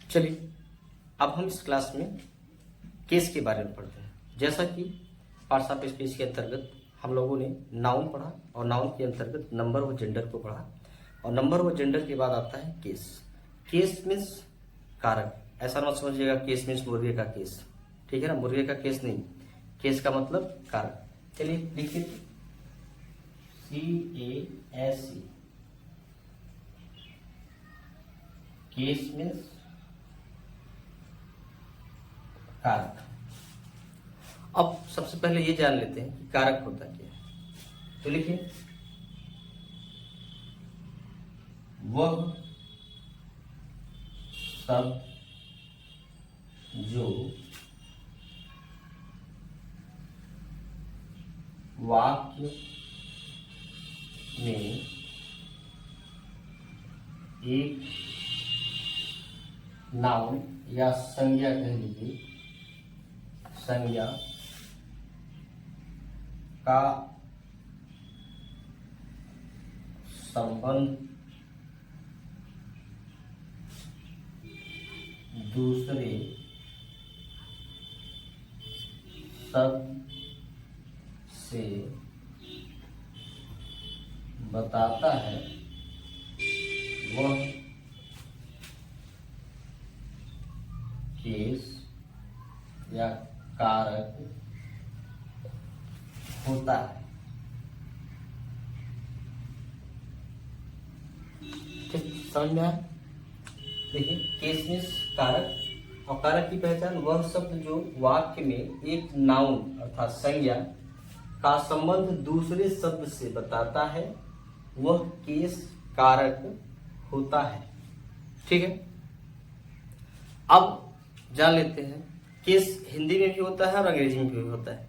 चलिए अब हम इस क्लास में केस के बारे में पढ़ते हैं। जैसा कि पार्ट्स ऑफ स्पीच के अंतर्गत हम लोगों ने नाउन पढ़ा और नाउन के अंतर्गत नंबर व जेंडर को पढ़ा और नंबर व जेंडर के बाद आता है केस। केस मीन्स कारक। ऐसा मत समझिएगा केस मीन्स मुर्गे का केस, ठीक है ना, मुर्गे का केस नहीं, केस का मतलब कारक। चलिए लिखिए CASE, केस मीन्स कारक। अब सबसे पहले ये जान लेते हैं कि कारक होता क्या है। तो लिखिए वह सब जो वाक्य में एक नाउन या संज्ञा कह लीजिए, संज्ञा का संबंध दूसरे शब्द से बताता है, वह केस या कारक होता है। ठीक समझ में आया? देखिए केस मीन्स कारक और कारक की पहचान वह शब्द जो वाक्य में एक नाउन अर्थात संज्ञा का संबंध दूसरे शब्द से बताता है, वह केस कारक होता है। ठीक है, अब जान लेते हैं केस हिंदी में भी होता है और अंग्रेजी में भी होता है।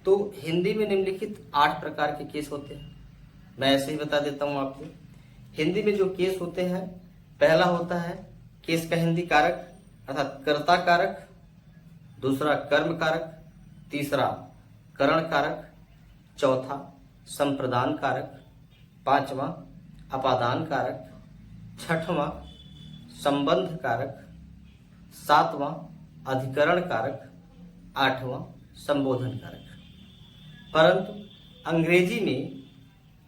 तो हिंदी में निम्नलिखित 8 प्रकार के केस होते हैं। मैं ऐसे ही बता देता हूं आपको। हिंदी में जो केस होते हैं, पहला होता है केस का हिंदी कारक अर्थात कर्ता कारक, दूसरा कर्म कारक, तीसरा करण कारक, चौथा संप्रदान कारक, पांचवा अपादान कारक, छठवां संबंध कारक, सातवां अधिकरण कारक, आठवां संबोधन कारक। परंतु अंग्रेजी में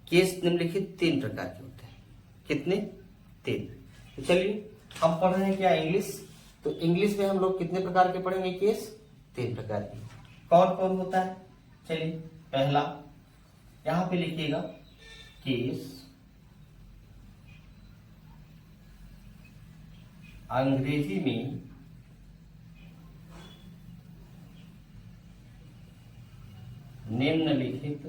केस निम्नलिखित 3 प्रकार के होते हैं। कितने? 3। तो चलिए हम पढ़ रहे हैं क्या इंग्लिश, तो इंग्लिश में हम लोग कितने प्रकार के पढ़ेंगे केस? 3 प्रकार के। कौन कौन होता है? चलिए पहला यहां पे लिखिएगा केस अंग्रेजी में निम्नलिखित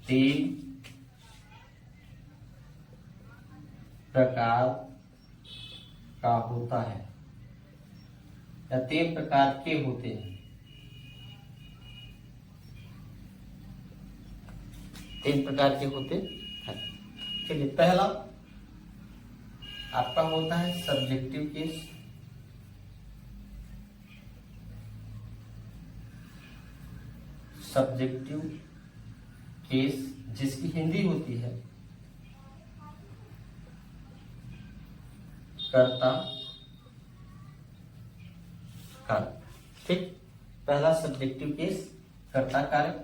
तीन प्रकार का होता है या 3 प्रकार के होते हैं। 3 प्रकार के होते हैं। चलिए पहला आपका होता है सब्जेक्टिव केस। सब्जेक्टिव केस जिसकी हिंदी होती है कर्ता कारक। ठीक, पहला सब्जेक्टिव केस कर्ता कारक।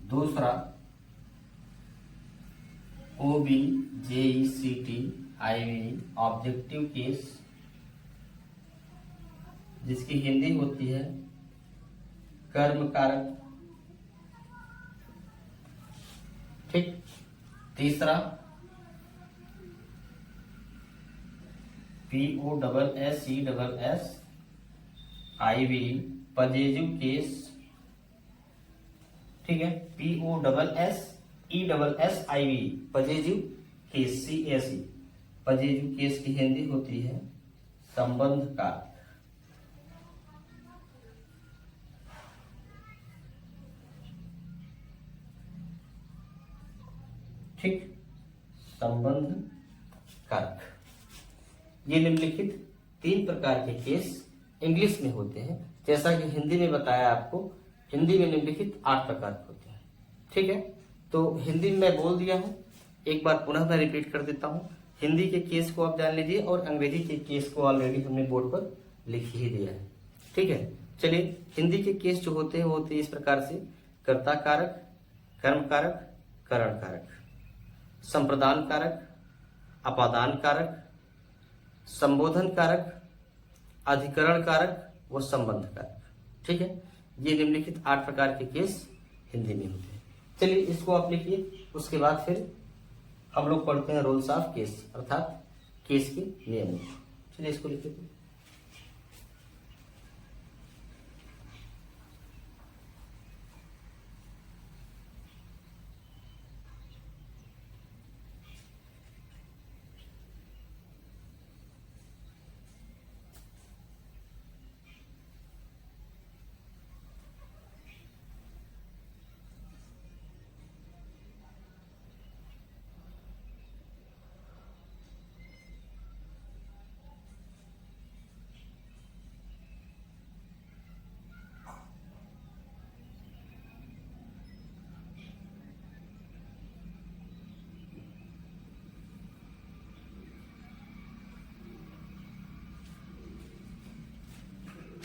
दूसरा OBJECTIV ऑब्जेक्टिव केस जिसकी हिंदी होती है कर्म कारक। ठीक, तीसरा POSSESSIV पजेसिव केस। ठीक है, POSSESSIV possessive case, CASE possessive case की हिंदी होती है संबंध कारक। ठीक, संबंध कारक। ये निम्नलिखित 3 प्रकार के केस इंग्लिश में होते हैं। जैसा कि हिंदी में बताया आपको, हिंदी में निम्नलिखित 8 प्रकार के होते हैं। ठीक है, तो हिंदी में मैं बोल दिया हूँ, एक बार पुनः मैं रिपीट कर देता हूँ। हिंदी के केस को आप जान लीजिए और अंग्रेजी के केस को ऑलरेडी हमने बोर्ड पर लिख ही दिया है। ठीक है, चलिए हिंदी के केस जो होते हैं वो होते हैं इस प्रकार से: कर्ता कारक, कर्म कारक, करण कारक, संप्रदान कारक, अपादान कारक, संबोधन कारक, अधिकरण कारक व संबंध कारक। ठीक है, ये निम्नलिखित 8 प्रकार के केस हिंदी में होते हैं। चलिए इसको आप लिखिए, उसके बाद फिर हम लोग पढ़ते हैं रूल्स ऑफ केस, अर्थात केस के नियम। चलिए इसको लिखिए।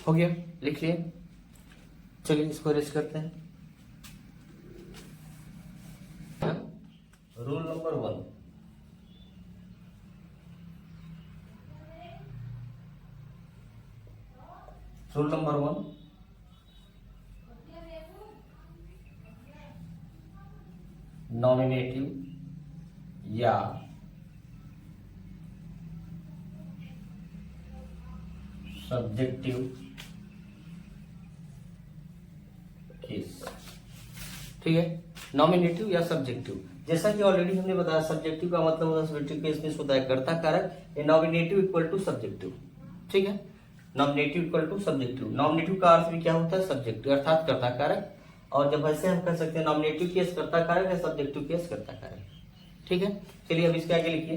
हो गया, लिख लिए। चलिए इसको रेस्ट करते हैं। Rule number 1, rule number 1, nominative या सब्जेक्टिव केस। ठीक है, नॉमिनेटिव या सब्जेक्टिव, जैसा कि ऑलरेडी हमने बताया सब्जेक्टिव का मतलब होता है सब्जेक्टिव केस में होता है कर्ता कारक, A nominative equal to subjective. ठीक है, nominative equal to subjective. Nominative का अर्थ भी क्या होता है? सब्जेक्टिव अर्थात कर्ता कारक, और जब ऐसे हम कह सकते हैं नॉमिनेटिव केस कर्ता कारक है, सब्जेक्टिव केस कर्ता कारक। ठीक है, चलिए अब इसके आगे लिखिए।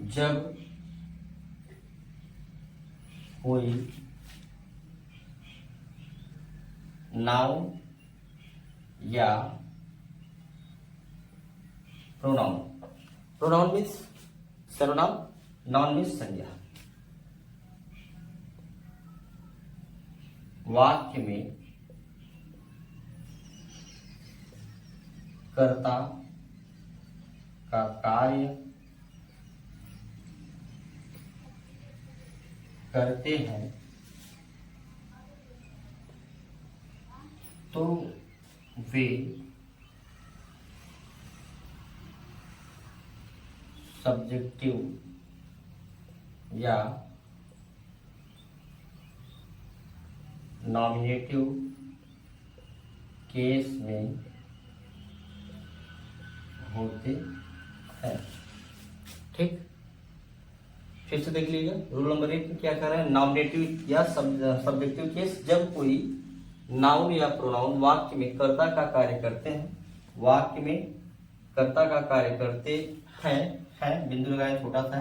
जब कोई नाउन या प्रोनाउन, प्रोनाउन मीन्स सर्वनाम, नाउन मीन्स संज्ञा, वाक्य में कर्ता का कार्य करते हैं तो वे सब्जेक्टिव या नॉमिनेटिव केस में होते हैं। ठीक, फिर से देख लीजिए। रूल नंबर 1 में क्या कह रहा है? नॉमिनेटिव या सब्जेक्टिव केस, जब कोई नाउन या प्रोनाउन वाक्य में कर्ता का कार्य करते हैं, वाक्य में कर्ता का कार्य करते हैं, बिंदु लगाए छोटा सा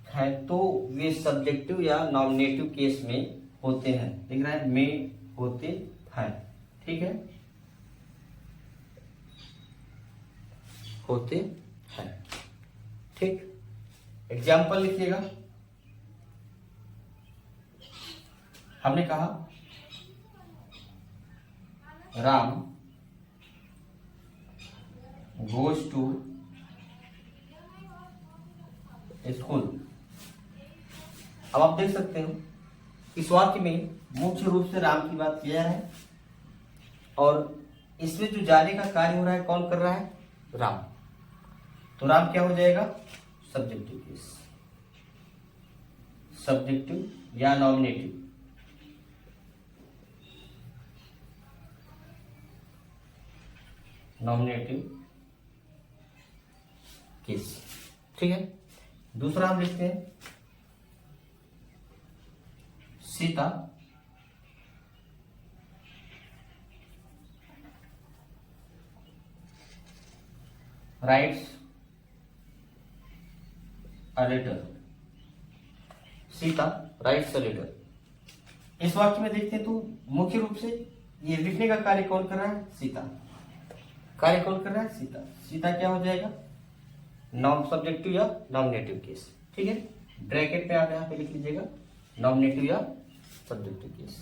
है, तो वे सब्जेक्टिव या नॉमिनेटिव केस में होते हैं। लिख रहा है में होते हैं। ठीक है, होते हैं। ठीक, एग्जाम्पल लिखिएगा। हमने कहा राम गोज टू स्कूल। अब आप देख सकते हो इस वाक्य में मुख्य रूप से राम की बात किया है, और इसमें जो जाने का कार्य हो रहा है कौन कर रहा है? राम। तो राम क्या हो जाएगा? सब्जेक्टिव केस, सब्जेक्टिव या नॉमिनेटिव। Nominative case. ठीक है, दूसरा हम लिखते हैं Sita writes a letter. Sita writes a letter. इस वाक्य में देखते हैं तो मुख्य रूप से ये लिखने का कार्य कौन कर रहा है? सीता। कार्य कौन कर रहा है? सीता। सीता क्या हो जाएगा? नॉन सब्जेक्टिव या नॉमिनेटिव केस। ठीक है, ब्रैकेट में आप यहाँ पे लिख लीजिएगा नॉमिनेटिव या सब्जेक्टिव केस।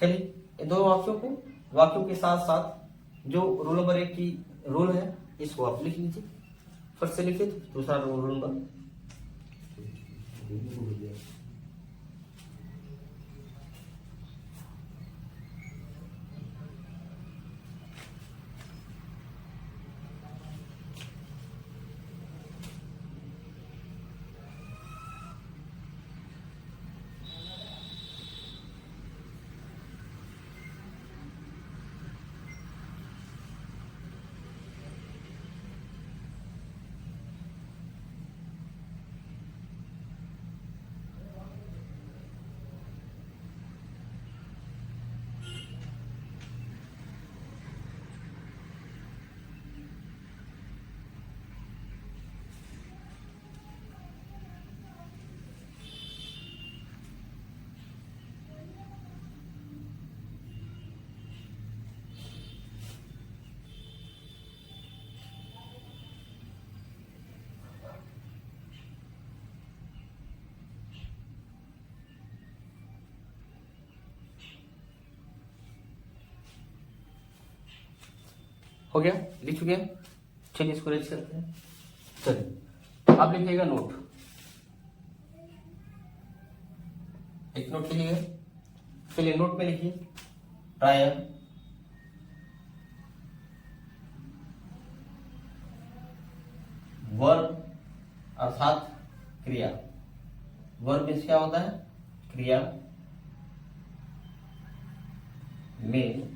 चलिए इन दो वाक्यों के साथ साथ जो रूल नंबर 1 की रूल है इसको आप लिख लीजिए। फर्स्ट से लिखिए दूसरा रूल नंबर। हो गया, लिख चुके हैं। चलिए इसको रेज करते हैं। चलिए आप लिखिएगा नोट, एक नोट लिखिएगा। चलिए नोट में लिखिए प्राय वर्ब अर्थात क्रिया। वर्ब मीन्स क्या होता है? क्रिया में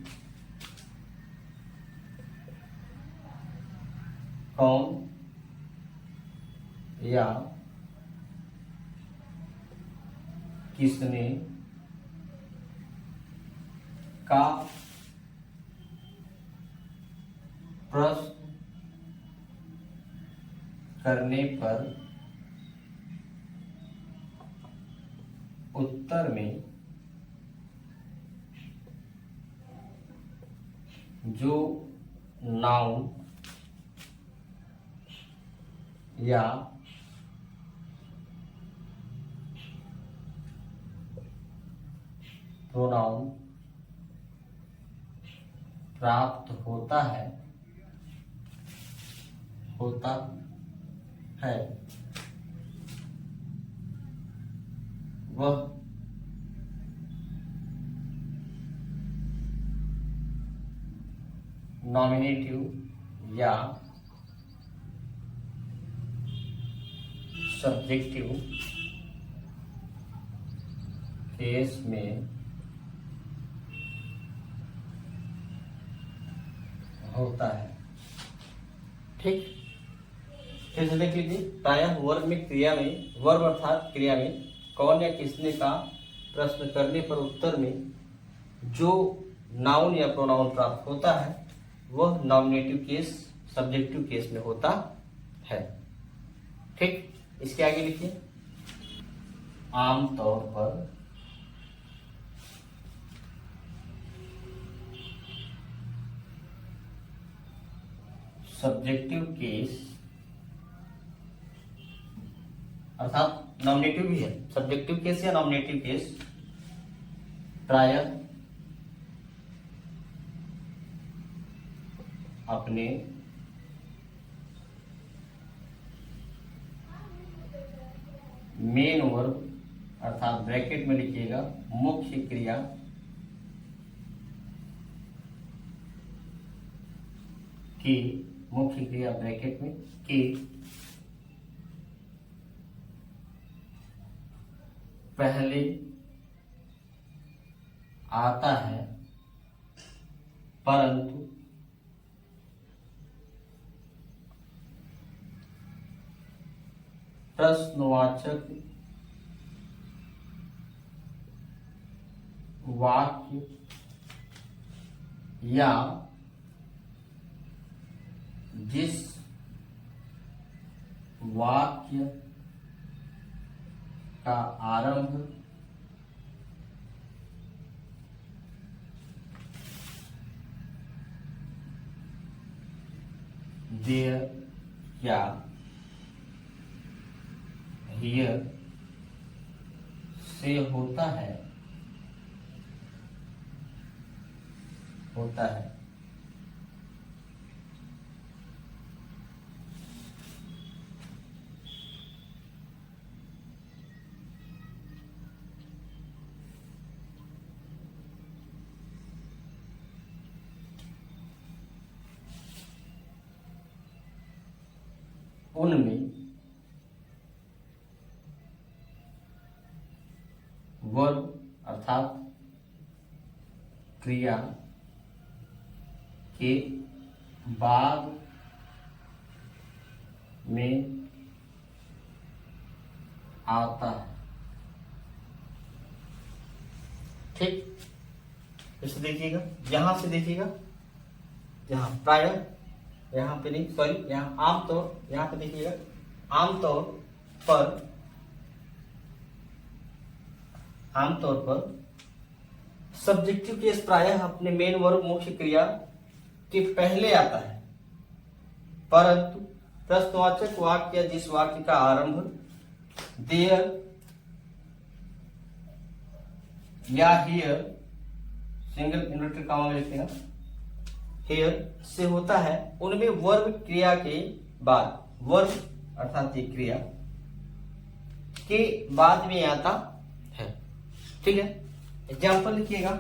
कौन या किसने का प्रश्न करने पर उत्तर में जो नाउन या प्रोनाउन प्राप्त होता है वह नॉमिनेटिव या सब्जेक्टिव केस में होता है। ठीक, फिर से देख लीजिए। प्रायः वर्ब में क्रिया में, वर्ब अर्थात क्रिया में कौन या किसने का प्रश्न करने पर उत्तर में जो नाउन या प्रोनाउन प्राप्त होता है वह नॉमिनेटिव केस सब्जेक्टिव केस में होता है। ठीक, इसके आगे लिखिए आमतौर पर सब्जेक्टिव केस अर्थात नॉमिनेटिव भी है, सब्जेक्टिव केस या नॉमिनेटिव केस प्रायः अपने मेन वर्ब अर्थात ब्रैकेट में लिखिएगा मुख्य क्रिया की, मुख्य क्रिया ब्रैकेट में की पहले आता है परंतु प्रश्नवाचक वाक्य या जिस वाक्य का आरंभ देयर या हियर से होता है, होता है। उनमें वर्ब अर्थात क्रिया के बाद में आता है। ठीक, इसे देखिएगा, यहां से देखिएगा, यहाँ प्रायः, यहाँ पे नहीं, सॉरी, यहाँ आमतौर, यहाँ पे देखिएगा, आमतौर पर, आमतौर पर सब्जेक्टिव केस प्रायः अपने मेन वर्ब मुख्य क्रिया के पहले आता है, परंतु प्रश्नवाचक वाक्य या जिस वाक्य का आरंभ देयर या हियर, सिंगल इन्वर्टेड कॉमा में लिखेगा, हियर से होता है, उनमें वर्ब क्रिया के बाद, वर्ब अर्थात ये क्रिया के बाद में आता है। ठीक है, एग्जाम्पल लिखिएगा,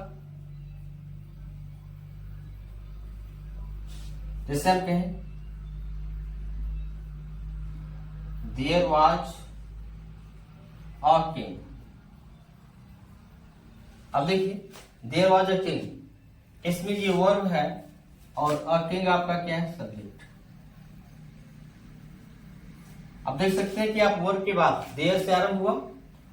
जैसे हम कहें देयर वाज अ किंग। अब देखिए देयर वाज अ किंग, इसमें ये वर्ब है और अ किंग आपका क्या है, सब्जेक्ट। अब देख सकते हैं कि आप वर्ब के बाद देयर से आरंभ हुआ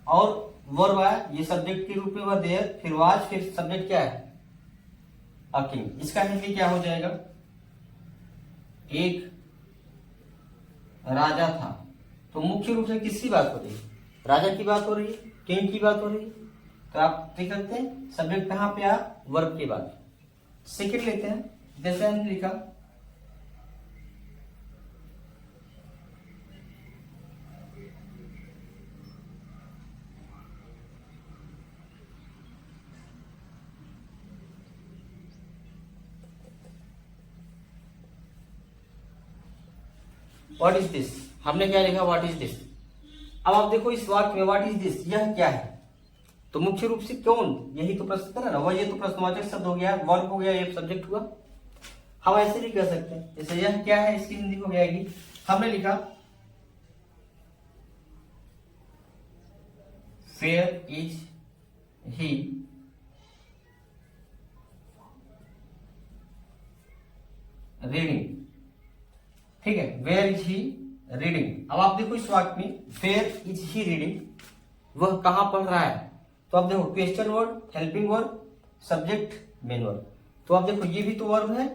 और वर्ब आया, ये सब्जेक्ट के रूप में हुआ देयर, फिर वाज, फिर सब्जेक्ट क्या है, अ किंग। इसका हिंदी क्या हो जाएगा, एक राजा था। तो मुख्य रूप से किसकी बात हो रही है, राजा की बात हो रही है, किंग की बात हो रही है। तो आप देख सकते हैं सब्जेक्ट कहां पे आया, वर्ब के बाद। सेकंड लेते हैं, जैसे हमने लिखा व्हाट इज दिस, हमने क्या लिखा, व्हाट इज दिस। अब आप देखो इस वाक्य में व्हाट इज दिस, यह क्या है, तो मुख्य रूप से कौन, यही तो प्रश्न कर ना, वह ये तो प्रश्नवाचक शब्द हो गया, वर्ब हो गया, ये सब्जेक्ट हुआ। हम ऐसे भी कह सकते हैं, जैसे यह क्या है, इसकी हिंदी हो जाएगी, हमने लिखा फेयर इज ही रीडिंग। ठीक है, वेयर इज ही रीडिंग। अब आप देखो इस वाक्य में वेयर इज ही रीडिंग, वह कहां पढ़ रहा है। तो आप देखो question word, helping word, subject, main word. तो आप देखो ये भी तो वर्ब है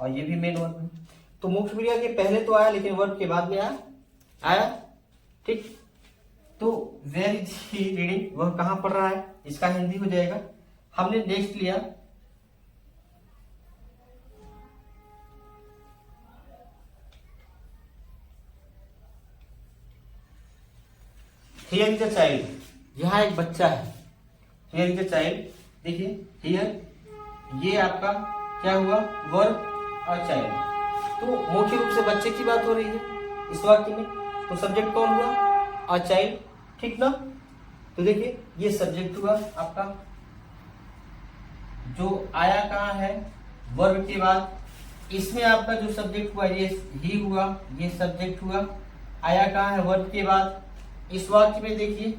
और ये भी मेन वर्ब है। तो मुख्य क्रिया के पहले तो आया लेकिन वर्ब के बाद में आया। ठीक, तो वेयर इज ही रीडिंग, वह कहां पढ़ रहा है, इसका हिंदी हो जाएगा। हमने नेक्स्ट लिया हियर इज अ चाइल्ड, यहाँ एक बच्चा है, हियर इज अ चाइल्ड। देखिए हियर ये आपका क्या हुआ, वर्ब और चाइल्ड। तो मुख्य रूप से बच्चे की बात हो रही है इस वाक्य में, तो सब्जेक्ट कौन हुआ, अ चाइल्ड। ठीक ना, तो देखिए ये सब्जेक्ट हुआ आपका, जो आया कहाँ है, वर्ब के बाद। इसमें आपका जो सब्जेक्ट हुआ ये ही हुआ, ये सब्जेक्ट हुआ, आया कहाँ है, वर्ब के बाद। इस वाक्य में देखिए,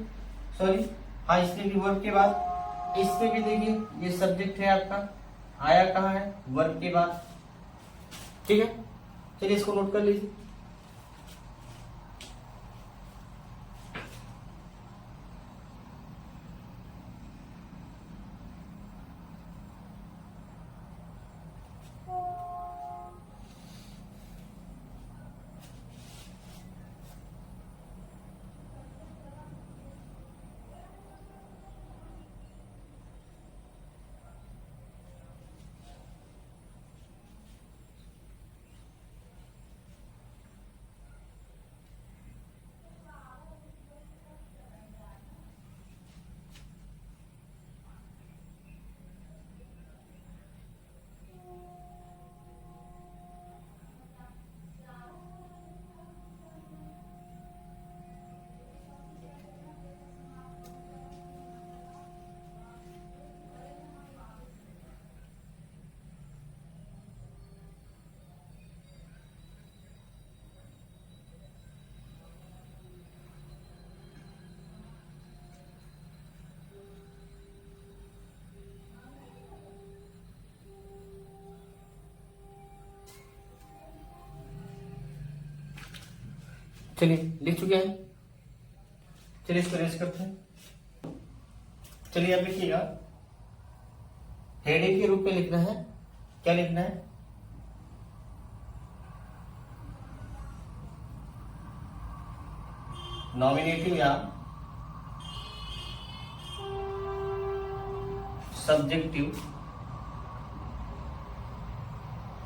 सॉरी, हाँ इसमें भी वर्ब के बाद, इसमें भी देखिए ये सब्जेक्ट है आपका, आया कहाँ है, वर्ब के बाद। ठीक है, चलिए इसको नोट कर लीजिए। चलिए लिख चुके हैं, चलिए इसको रेस करते हैं। चलिए अब लिखिएगा, हेडिंग के रूप में लिखना है, क्या लिखना है, नॉमिनेटिव या सब्जेक्टिव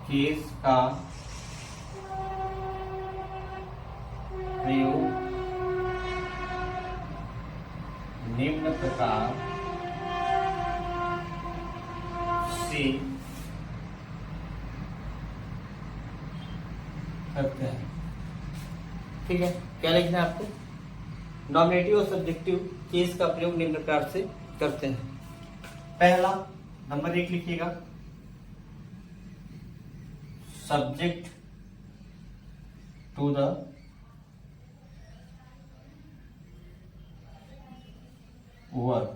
केस का प्रयोग निम्न प्रकार से करते हैं। ठीक है, क्या लिखना है आपको, नॉमिनेटिव और सब्जेक्टिव केस का प्रयोग निम्न प्रकार से करते हैं। पहला नंबर 1 लिखिएगा, subject to the verb,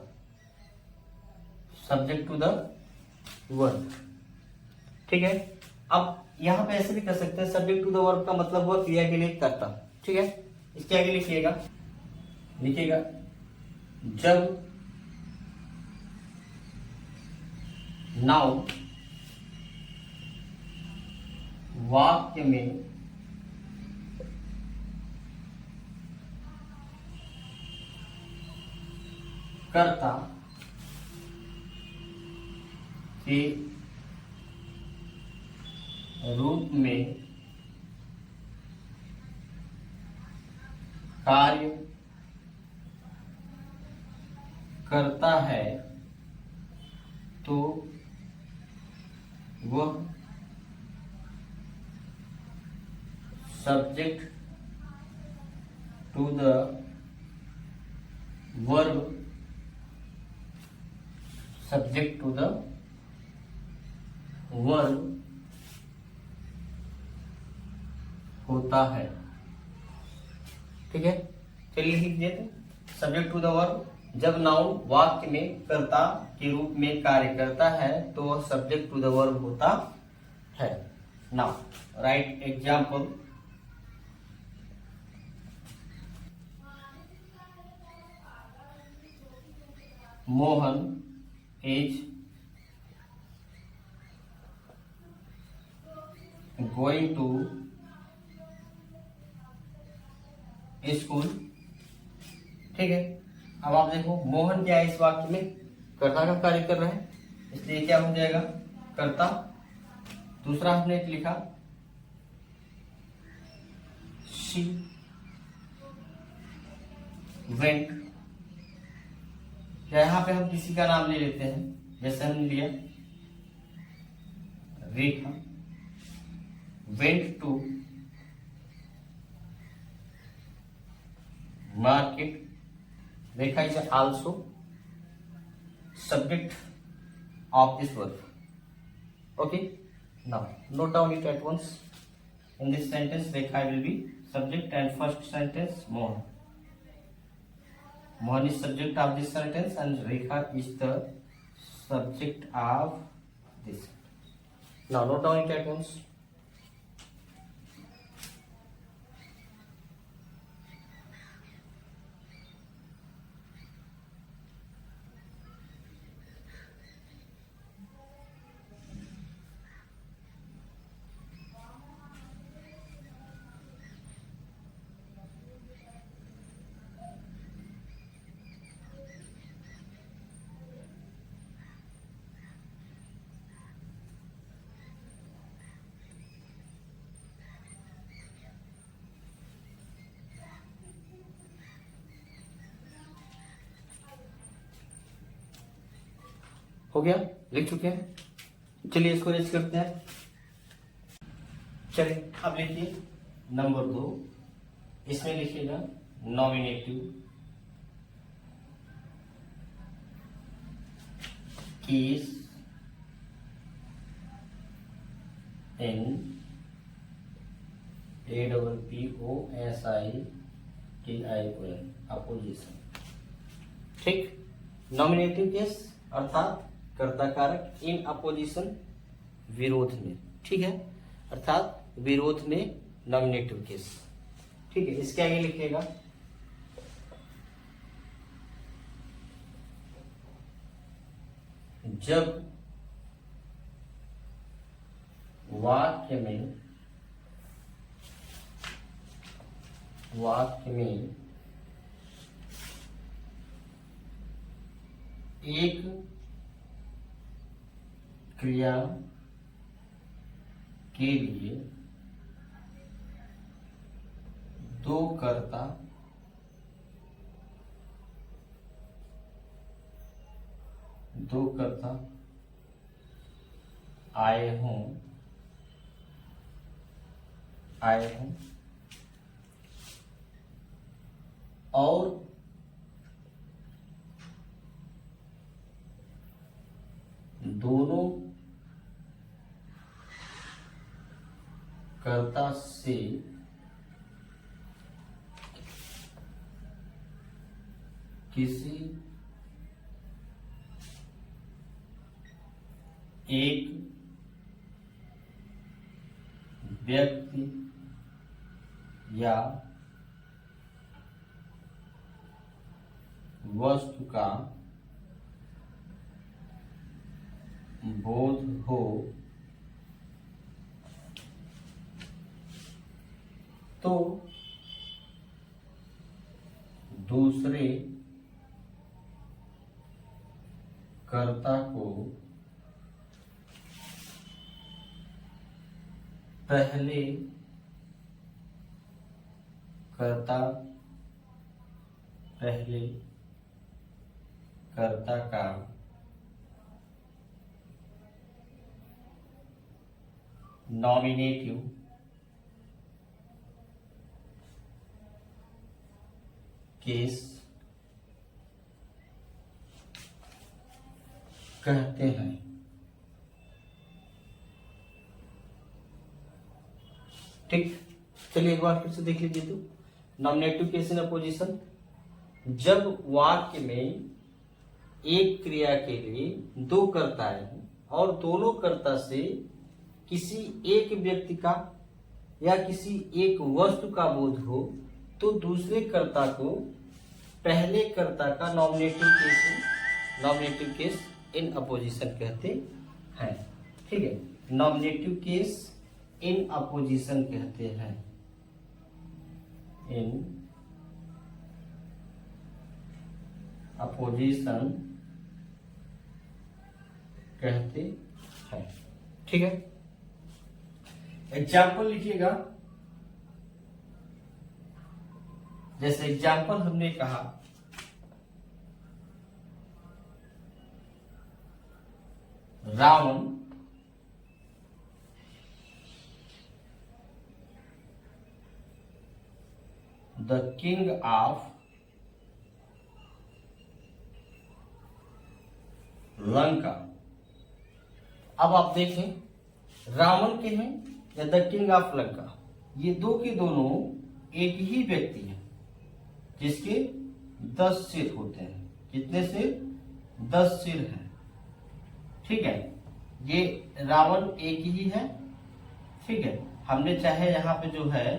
subject to the verb. ठीक है, अब यहां पे ऐसे भी कर सकते हैं, सब्जेक्ट टू द वर्ब का मतलब हुआ क्रिया के लिए कर्ता। ठीक है, इसके आगे लिखिएगा, लिखिएगा जब नाउन वाक्य में कर्ता के रूप में कार्य करता है तो वह subject to the verb, subject to the verb होता है। ठीक है, चलिए लिख देते, सब्जेक्ट टू द वर्ब, जब नाउन वाक्य में कर्ता के रूप में कार्य करता है तो वह सब्जेक्ट टू द वर्ब होता है। Now write example, Mohan is going to school. ठीक है, अब आप देखो मोहन क्या है इस वाक्य में, कर्ता का कार्य कर रहा है, इसलिए क्या हो जाएगा, कर्ता। दूसरा हमने लिखा शी वेंट, यहां पे हम किसी का नाम ले लेते हैं, जैसे हमने लिया Rekha, went to market, Rekha is also subject of this verb. Okay, now note down it at once. In this sentence Rekha will be subject, and first sentence Mohan. Mohan is subject of this sentence and Rekha is the subject of this. Now note down it at once. हो गया, लिख चुके हैं, चलिए इसको raise करते हैं। चलिए अब लिखिए नंबर 2, इसमें लिखिएगा नॉमिनेटिव केस इन APPOSITION अपोजिशन। ठीक, नॉमिनेटिव केस अर्थात कर्ता कारक, इन अपोजिशन विरोध में। ठीक है, अर्थात विरोध में नॉमिनेटिव केस। ठीक है, इसके आगे लिखिएगा जब वाक्य में एक क्रिया के लिए दो कर्ता आए हों और दोनों कर्ता से किसी एक व्यक्ति या वस्तु का बोध हो तो दूसरे कर्ता को पहले कर्ता का नॉमिनेटिव केस कहते हैं। ठीक, चलिए एक बार फिर से देख लीजिए। तो नॉमिनेटिव केस इन अपोजिशन, जब वाक्य में एक क्रिया के लिए दो कर्ता हैं और दोनों कर्ता से किसी एक व्यक्ति का या किसी एक वस्तु का बोध हो तो दूसरे कर्ता को पहले कर्ता का नॉमिनेटिव केस इन अपोजिशन कहते हैं। ठीक है, नॉमिनेटिव केस इन अपोजिशन कहते हैं, इन अपोजिशन कहते हैं। ठीक है, एग्जाम्पल लिखिएगा। जैसे एग्जाम्पल हमने कहा Ravan the king of Lanka. अब आप देखें रावण के हैं या द किंग ऑफ लंका, ये दो के दोनों एक ही व्यक्ति है जिसके 10 सिर होते हैं। कितने सिर? 10 सिर हैं। ठीक है, ये रावण एक ही है। ठीक है, हमने चाहे यहाँ पे जो है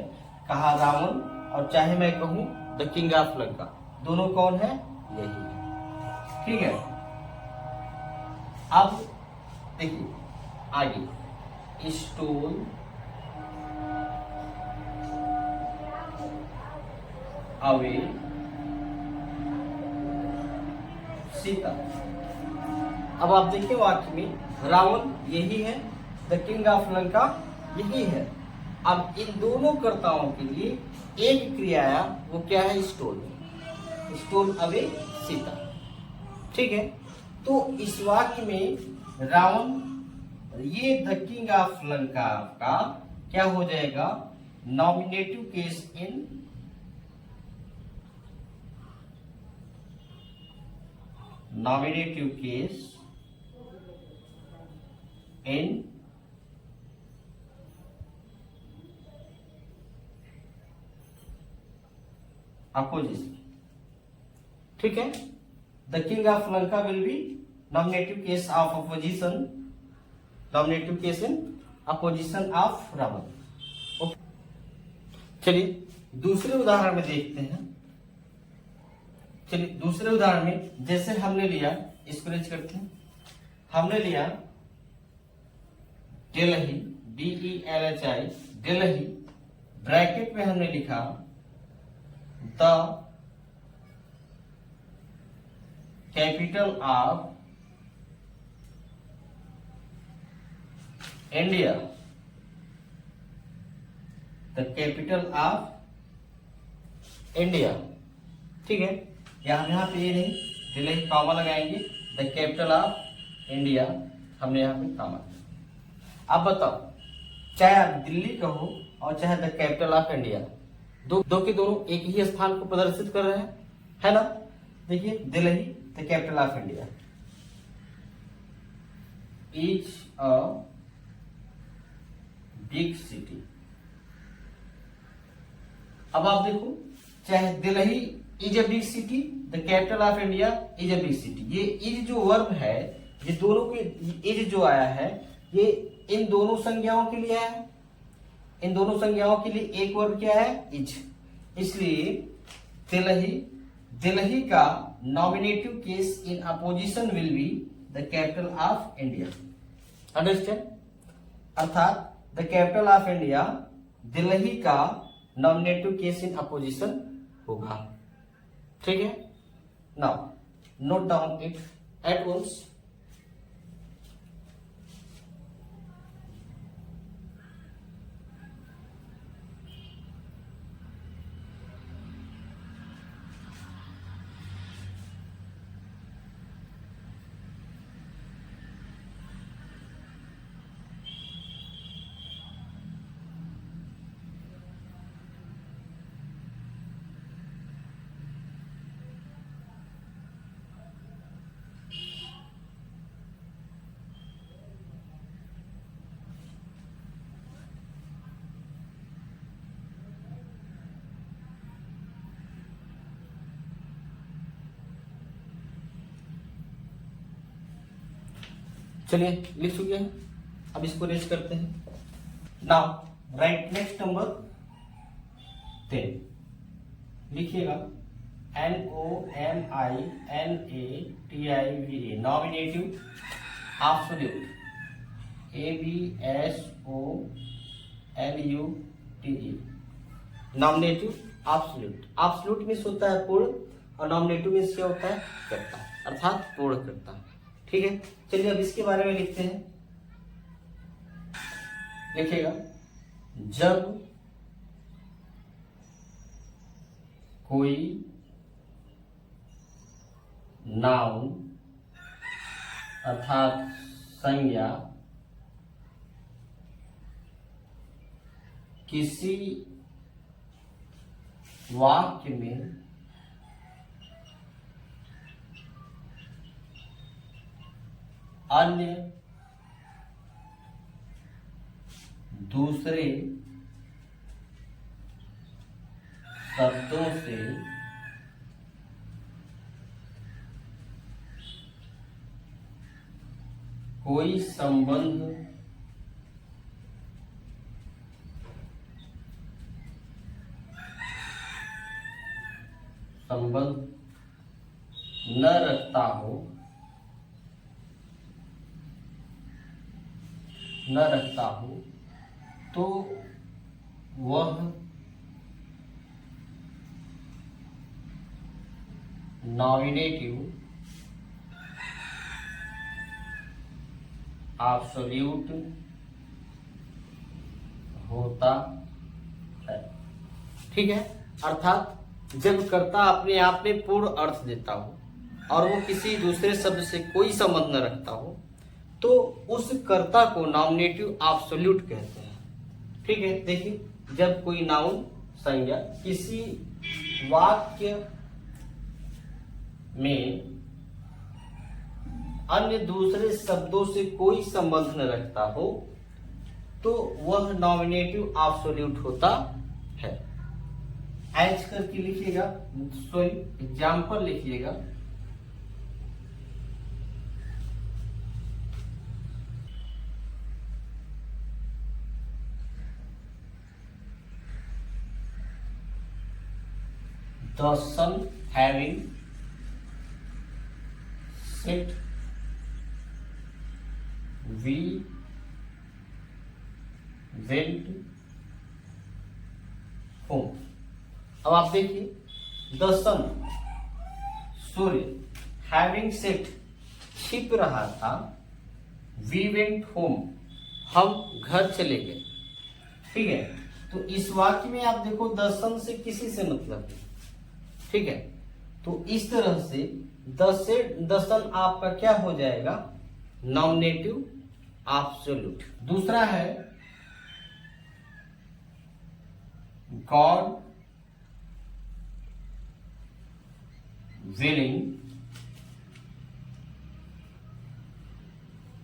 कहा रावण और चाहे मैं कहूं द किंग ऑफ लंका, दोनों कौन है? यही है। ठीक है, अब देखिए आगे, स्टोल अवे सीता। अब आप देखिए वाक्य में रावण यही है, द किंग ऑफ लंका यही है। अब इन दोनों कर्ताओं के लिए एक क्रिया आया, वो क्या है? Stole away Sita. ठीक है, तो इस वाक्य में रावण ये द किंग ऑफ लंका का क्या हो जाएगा? Nominative case in apposition. ठीक है, the king of Lanka will be nominative case of opposition, nominative case in opposition of Ravan. चलिए दूसरे उदाहरण में देखते हैं। चलिए दूसरे उदाहरण में जैसे हमने लिया, इसको रेज करते हैं। हमने लिया दिल्ली, DELHI, दिल्ली, ब्रैकेट में हमने लिखा the capital of India, the capital of India. ठीक है, यहां पे ये नहीं, दिल्ली कॉमा लगाएंगे, द कैपिटल ऑफ इंडिया हमने यहां पे कॉमा किया। अब बताओ, चाहे आप दिल्ली कहो और चाहे द कैपिटल ऑफ इंडिया, दो के दोनों एक ही स्थान को प्रदर्शित कर रहे हैं, है ना। देखिए Delhi the capital of India is a big city. अब आप देखो, चाहे Delhi is a big city, the capital of India is a big city, ये इज जो वर्ब है, ये दोनों के इज जो आया है, ये इन दोनों संज्ञाओं के लिए है। इन दोनों संज्ञाओं के लिए एक वर्ब क्या है, इज। इसलिए दिल्ली का nominative case in apposition will be the capital of India. Understand? अर्थात the capital of India Delhi का नॉमिनेटिव केस इन अपोजिशन होगा। ठीक है, now note down it at once. चलिए लिख चुके हैं, अब इसको रेज करते हैं। नाउ राइट नेक्स्ट नंबर 10, लिखिएगा NOMINATIVA, nominative absolute, ABSOLUTE, nominative absolute. Absolute means होता है पूर्ण और नॉमिनेटिव मीन्स क्या होता है, कर्ता, अर्थात पूर्ण कर्ता। ठीक है, चलिए अब इसके बारे में लिखते हैं। लिखिएगा, जब कोई नाउन अर्थात संज्ञा किसी वाक्य में अन्य दूसरे शब्दों से कोई संबंध न रखता हो तो वह नॉमिनेटिव एब्सोल्यूट होता है। ठीक है, अर्थात जब कर्ता अपने आप में पूर्ण अर्थ देता हो और वो किसी दूसरे शब्द से कोई संबंध न रखता हो तो उस कर्ता को नॉमिनेटिव एब्सोल्यूट कहते हैं। ठीक है, देखिए, जब कोई नाउन संज्ञा किसी वाक्य में अन्य दूसरे शब्दों से कोई संबंध न रखता हो तो वह नॉमिनेटिव एब्सोल्यूट होता है। एज करके लिखिएगा, सॉरी एग्जाम्पल लिखिएगा। The sun having set, we went home. अब आप देखिए द सन, सूर्य, हैविंग सेट, छिप रहा था, वी वेंट होम, हम घर चले गए। ठीक है, तो इस वाक्य में आप देखो द सन से किसी से मतलब है। ठीक है, तो इस तरह से द सन आपका क्या हो जाएगा, नॉमिनेटिव एब्सोल्यूट। दूसरा है God willing,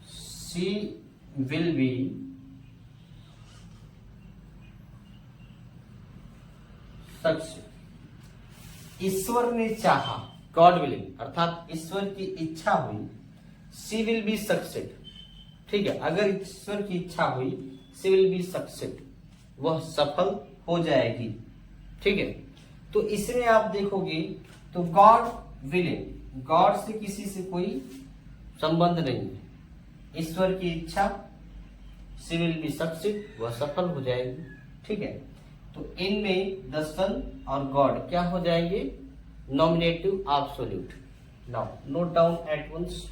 she will be success। ईश्वर ने चाहा, गॉड विलिंग अर्थात ईश्वर की इच्छा हुई, सी विल बी सक्सेड। ठीक है, अगर ईश्वर की इच्छा हुई, सी विल बी सक्सेड, वह सफल हो जाएगी। ठीक है, तो इसमें आप देखोगे तो गॉड विलिंग, गॉड से किसी से कोई संबंध नहीं है, ईश्वर की इच्छा, सी विल बी सक्सेड, वह सफल हो जाएगी। ठीक है, तो इनमें द सन और गॉड क्या हो जाएंगे, nominative absolute. Now note down at once.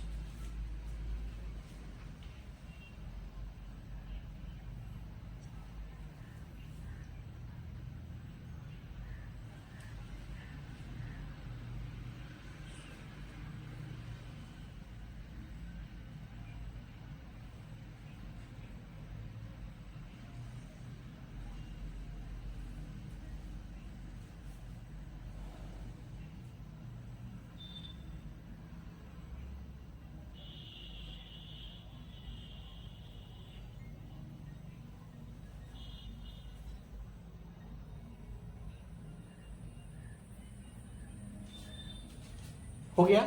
हो गया,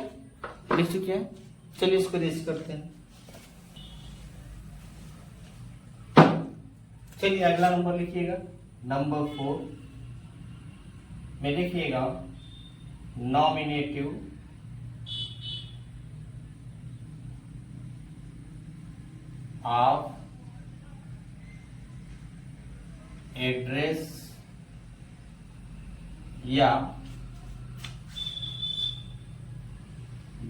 लिख चुके हैं। चलिए इसको रेस करते हैं। चलिए अगला नंबर लिखिएगा, नंबर 4 में लिखिएगा नॉमिनेटिव ऑफ एड्रेस या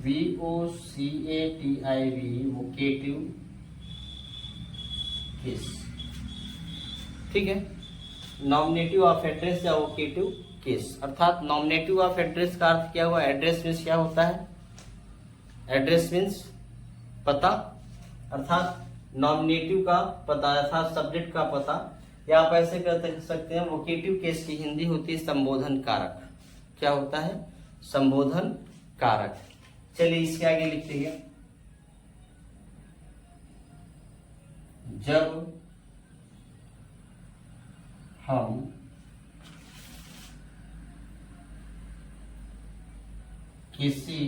VOCATIV वोकेटिव केस। ठीक है, नॉमिनेटिव ऑफ एड्रेस या वोकेटिव केस अर्थात नॉमिनेटिव ऑफ एड्रेस का अर्थ क्या हुआ, एड्रेस मीन्स क्या होता है, एड्रेस मीन्स पता, अर्थात नॉमिनेटिव का पता अर्थात सब्जेक्ट का पता, या आप ऐसे कर सकते हैं वोकेटिव केस की हिंदी होती है संबोधन कारक। क्या होता है, संबोधन कारक। चलिए इसके आगे लिखते हैं, जब हम किसी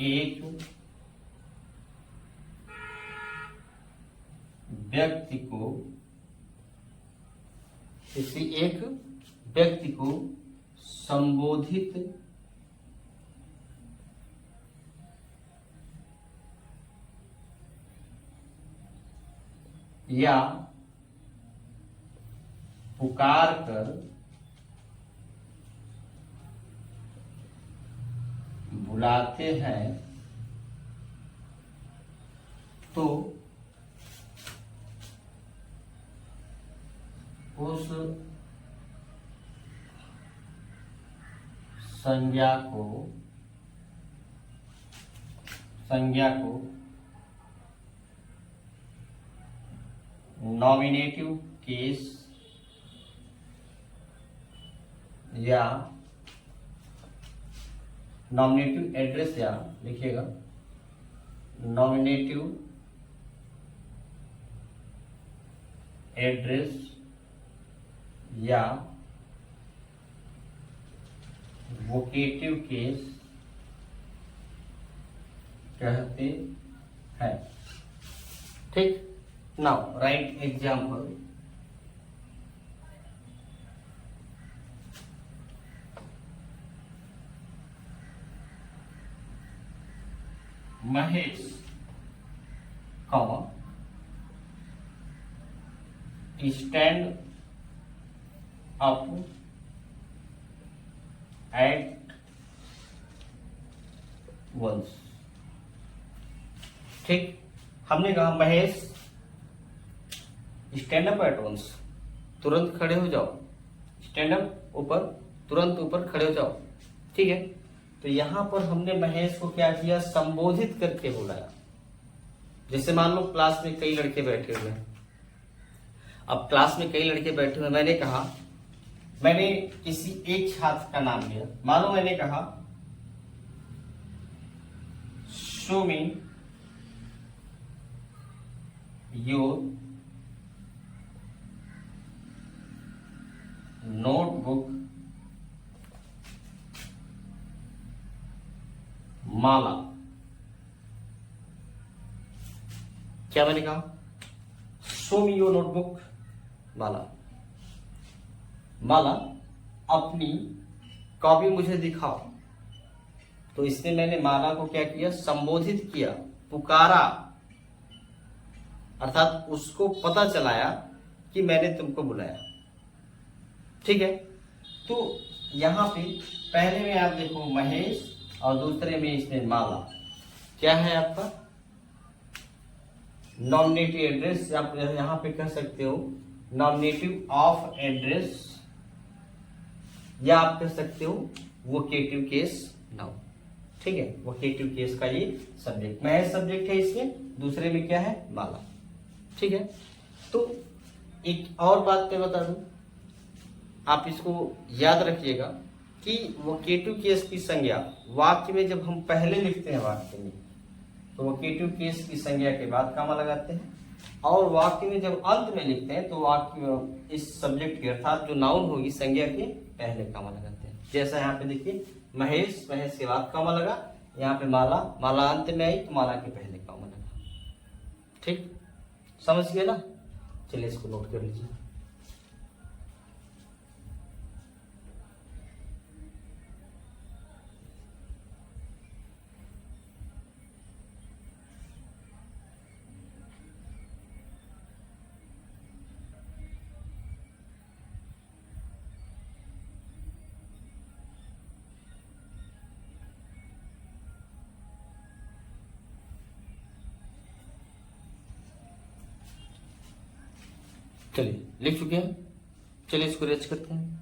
एक व्यक्ति को संबोधित या पुकार कर बुलाते हैं तो उस संज्ञा को नॉमिनेटिव केस या नॉमिनेटिव एड्रेस या लिखिएगा नॉमिनेटिव एड्रेस या वोकेटिव केस कहते हैं। ठीक, now write example. Mahesh comma stand up at once. ठीक, हमने कहा Mahesh stand up at once, तुरंत खड़े हो जाओ। स्टैंड अप ऊपर, तुरंत ऊपर खड़े हो जाओ। ठीक है, तो यहां पर हमने महेश को क्या किया, संबोधित करके बुलाया। जैसे मान लो क्लास में कई लड़के बैठे हुए हैं, अब क्लास में कई लड़के बैठे हुए, मैंने कहा, मैंने किसी एक छात्र का नाम लिया, मानो मैंने कहा शो मी योर नोटबुक माला। क्या मैंने कहा, शो मी योर नोटबुक माला। माला अपनी कॉपी मुझे दिखाओ। तो इसमें मैंने माला को क्या किया, संबोधित किया, पुकारा, अर्थात उसको पता चलाया कि मैंने तुमको बुलाया। ठीक है, तो यहां पे पहले में आप देखो महेश और दूसरे में इसमें माला। क्या है आपका नॉमिनेटिव एड्रेस, आप यहां पे कह सकते हो नॉमिनेटिव ऑफ एड्रेस, या आप कह सकते हो वोकेटिव केस नाउन। ठीक है, वोकेटिव केस का ये सब्जेक्ट, महेश सब्जेक्ट है इसमें, दूसरे में क्या है, माला। ठीक है, तो एक और बात मैं बता दूं, आप इसको याद रखिएगा कि वोकेटिव केस की संज्ञा वाक्य में जब हम पहले लिखते हैं वाक्य में, तो वोकेटिव केस की संज्ञा के बाद कॉमा लगाते हैं, और वाक्य में जब अंत में लिखते हैं तो वाक्य इस सब्जेक्ट के अर्थात जो नाउन होगी संज्ञा के पहले कॉमा लगाते हैं। जैसा यहाँ पे देखिए महेश, महेश के बाद कॉमा लगा, यहाँ पे माला, माला अंत में आई तो माला के पहले कॉमा लगा। ठीक, समझ गए ना? चलिए इसको नोट कर लीजिए। चलिए लिख चुके हैं, चलिए इसको रेज करते हैं।